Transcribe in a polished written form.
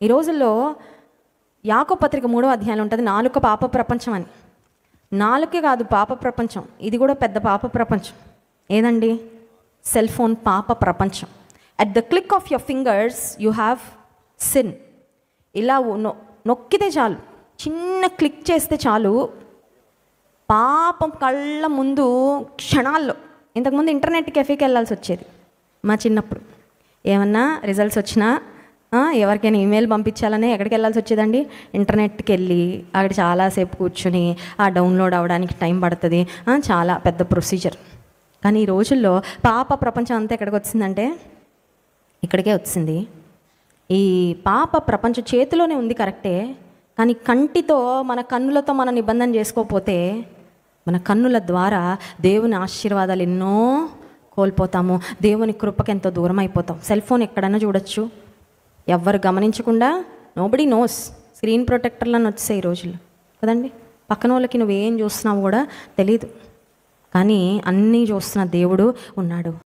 ఈ రోజుల్లో యాకోబు పత్రిక 3వ అధ్యాయంలో ఉంటుంది, నాలుక పాప ప్రపంచం అని. నాలుకే కాదు పాప ప్రపంచం, ఇది కూడా పెద్ద పాప ప్రపంచం. ఏదండి? సెల్ ఫోన్ పాప ప్రపంచం. At the click of your fingers you have sin. ఇలా నొక్కితే చాలు, చిన్న క్లిక్ చేస్తే చాలు, పాపం కళ్ళ ముందు క్షణాల్లో. ఇంతకుముందు ఇంటర్నెట్ కెఫేకి వెళ్ళాల్సి వచ్చేది మా చిన్నప్పుడు. ఏమన్నా రిజల్ట్స్ వచ్చినా ఎవరికైనా ఈమెయిల్ పంపించాలనే ఎక్కడికి వెళ్ళాల్సి వచ్చేదండి? ఇంటర్నెట్కి వెళ్ళి అక్కడ చాలాసేపు కూర్చుని ఆ డౌన్లోడ్ అవ్వడానికి టైం పడుతుంది, చాలా పెద్ద ప్రొసీజర్. కానీ ఈ రోజుల్లో పాప ప్రపంచం అంతా ఎక్కడికి వచ్చిందంటే ఇక్కడికే వచ్చింది. ఈ పాప ప్రపంచం చేతిలోనే ఉంది కరెక్టే, కానీ కంటితో మన కన్నులతో మనం నిబంధన చేసుకోకపోతే మన కన్నుల ద్వారా దేవుని ఆశీర్వాదాలు ఎన్నో కోల్పోతాము, దేవుని కృపకి ఎంతో దూరం అయిపోతాం. సెల్ ఫోన్ ఎక్కడైనా చూడొచ్చు, ఎవ్వరు గమనించకుండా, నోబడీ నోస్. స్క్రీన్ ప్రొటెక్టర్లను వచ్చాయి ఈ రోజుల్లో కదండి. పక్కన వాళ్ళకి నువ్వేం చూస్తున్నావు కూడా తెలీదు, కానీ అన్నీ చూస్తున్న దేవుడు ఉన్నాడు.